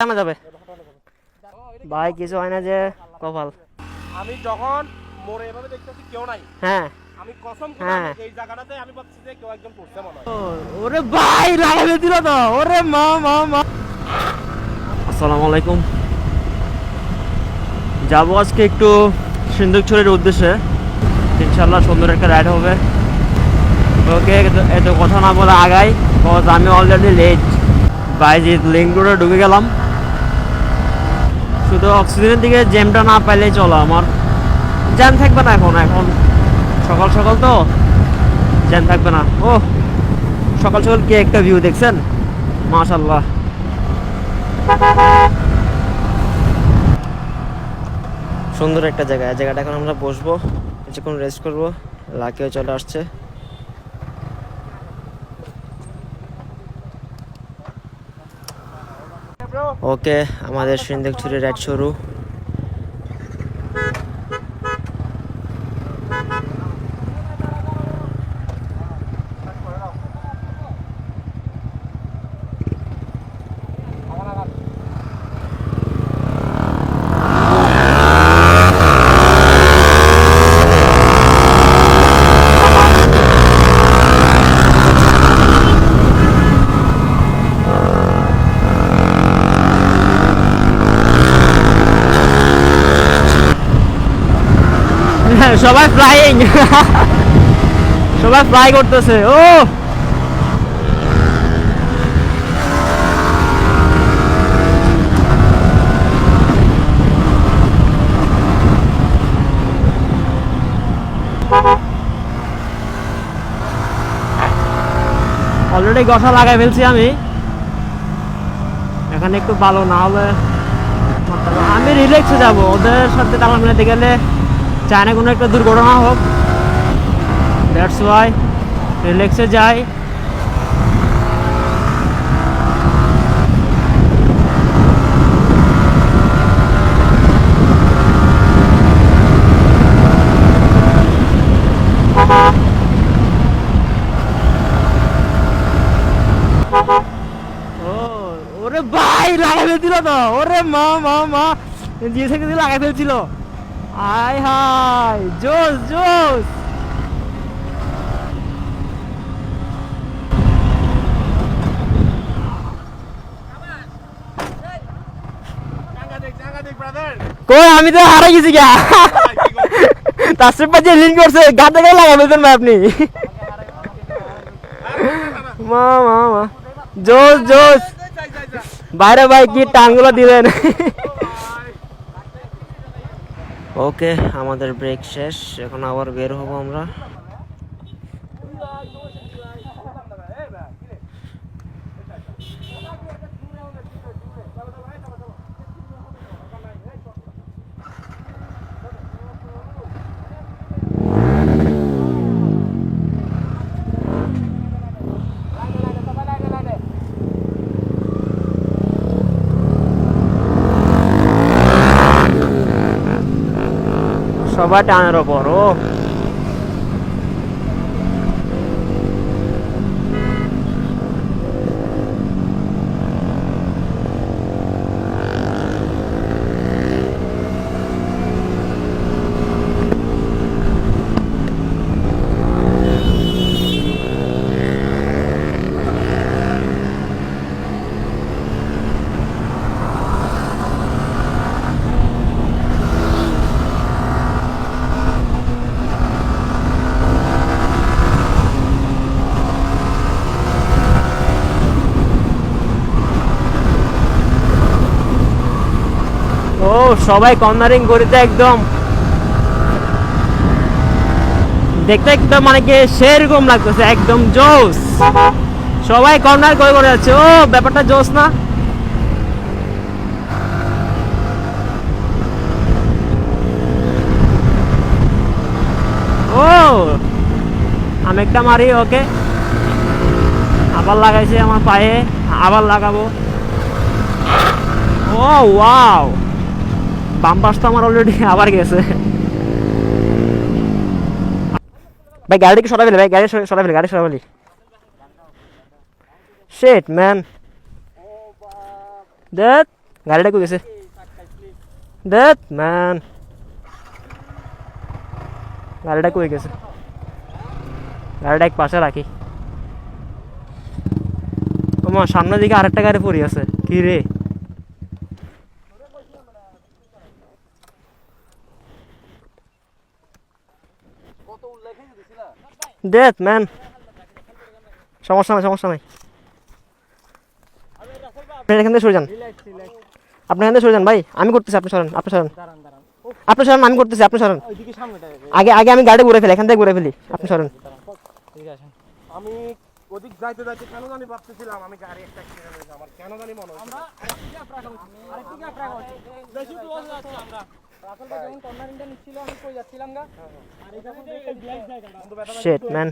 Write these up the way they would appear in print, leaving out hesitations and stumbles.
জানা যাবে ভাই, কিছু হয় না যে কপাল। আমি যখন মোড়ে এভাবে দেখতেছি কেউ নাই, হ্যাঁ আমি কসম করে হ্যাঁ, এই জায়গাটাতে আমি ভাবছি যে কেউ একজন পড়ছে মনে হয়। ওরে ভাই লাগাবে দিল তো, ওরে মা মা মা। আসসালামু আলাইকুম। যাবো আজকে একটু সিন্দুকছড়ির উদ্দেশ্যে, ইনশাল্লাহ সুন্দর একটা রাইড হবে। ওকে, এত কথা না বলে আগাই, বিকজ আমি অলরেডি লেট। বাইজিৎ লিঙ্ক রোডে ঢুকে গেলাম। শুধু অক্সিজেনের দিকে জ্যামটা না পাইলেই চলো, আমার জ্যাম থাকবে না। এখন এখন সকাল সকাল তো জ্যাম থাকবে না। ও সকাল সকাল কি একটা ভিউ দেখছেন, মাশাআল্লাহ। সুন্দর একটা জায়গাটা এখন আমরা বসবো, কিছুক্ষণ রেস্ট করবো। লাকিও চলে আসছে। ওকে, আমাদের সিন্দুকছড়ি রাইড শুরু। সবাই ফ্লাইং, সবাই ফ্লাই করতেছে। ও অলরেডি গসা লাগাই ফেলছি আমি। এখানে একটু ভালো না হলে আমি রিল্যাক্সে যাব। ওদের সাথে তাল মিলাতে গেলে চায় না কোনো একটা দুর্ঘটনা হোক, দ্যাটস ওয়াই রিল্যাক্সে যাই। ও ওরে ভাই লাগাই ফেলছিল তো, ওরে মা মা মা, যে থেকে লাগাই ফেলছিল। হাই হাই, জোস জোস। কই আমি তো হারাই গেছি গা। তার সাথে যে লিঙ্ক করছে গাতে গায়ে লাগাই ফেলছেন ভাই আপনি। মা মা মা, জোস জোস। বাইরে ভাই কি টানগুলো দিলেন। ওকে, আমাদের ব্রেক শেষ, এখন আবার বের হবো আমরা। সবাই টানের ওপর। ও ও সবাই কর্নারিং করিতে একদম দেখতে একদম মানে কি সেরকম লাগতেছে, একদম জোস। সবাই কর্নার করে করে যাচ্ছে। ও ব্যাপারটা জোস না? ও আমি একটা মারি। ওকে, আবার লাগাইছে আমার পায়ে, আবার লাগাবো। ও ওয়াও, বাম পাশটা আমার অলরেডি আবার গেছে। ভাই গাড়িকে সরাই ফেলে, ভাই গাড়ি সরাই ফেলে, গাড়ি সরাই ফেলি। শিট ম্যান, দ্যাট গাড়িটা কই গেছে? দেখ ম্যান, গাড়িটা কই গেছে? গাড়িটা এক পাশে রাখি। তোমার সামনের দিকে আরেকটা গাড়ি পড়ে আছে, কি রে? দেখ ম্যান, সমস্যা নাই, সমস্যা নাই। আপনি এখান থেকে সরে যান, আপনি এখান থেকে সরে যান ভাই, আমি করতেছি, আপনি সরেন, আপনি সরেন, আপনি সরেন, আমি করতেছি, আপনি সরেন। আগে আগে আমি গাড়ি ঘুরে ফেলি, এখান থেকে ঘুরে ফেলি, আপনি সরেন। আমি ওদিক যাইতে যাইতে কেন জানি ভাবতেছিলাম আমি গাড়ি একটা অ্যাক্সিডেন্ট হয়েছে, আমার কেন জানি মনে হচ্ছে শিট ম্যান,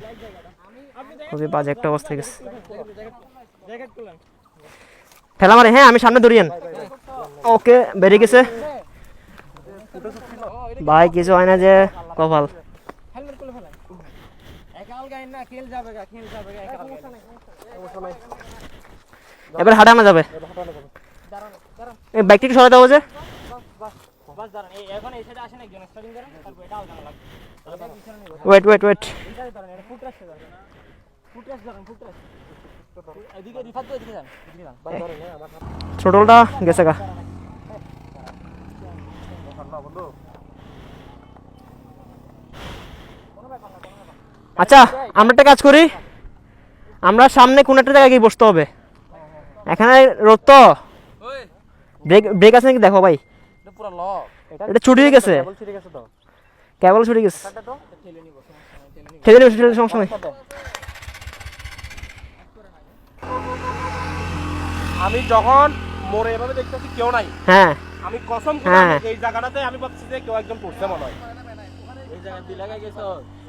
খুবই বাজে একটা অবস্থা গেছে। ঠেলা মারে, হ্যাঁ আমি সামনে দৌড়িয়েন। ওকে, বেরিয়ে গেছে ভাই, কিছু হয় না যে কপাল। এবার হাঁটানো যাবে, বাইকটা একটু সরাতে হবে যে। ওয়েট ওয়েট ওয়েট, ছোটলটা গেছে গা। আচ্ছা আমরা একটা কাজ করি, আমরা সামনে কোন একটা জায়গায় গিয়ে বসতে হবে। এখানে রোদ তো, ব্রেক ব্রেক আছে নাকি দেখো ভাই। এটা ছুটি হয়ে গেছে, কেবল ছুটি গেছে, ঠেলে নিব, ঠেলে সমস্যা নেই। আমি যখন মোড়ে এভাবে দেখতেছি কেউ নাই, হ্যাঁ আমি কসম করে হ্যাঁ। এই জায়গাটাতে আমি ভাবছি যে কেউ একজন পড়ছে মনে হয়। এই জায়গা দিয়ে লাগাই গেছো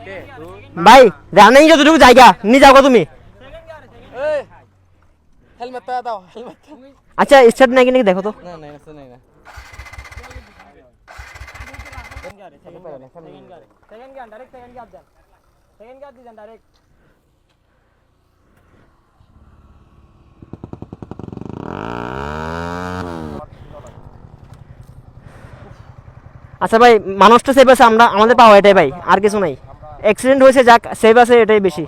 কে তুই? ভাই জানেই যতটুকু জায়গা নিয়ে যাও তুমি। এই হেলমেটটা দাও, হেলমেট। আচ্ছা স্টার্ট নাকি নাকি দেখো তো। না না আছে না। আচ্ছা ভাই, মানুষটা সেভ আছে, আমরা আমাদের পাওয়া এটাই ভাই, আর কিছু নাই। অ্যাক্সিডেন্ট হয়েছে, যাক সেভ আছে এটাই বেশি।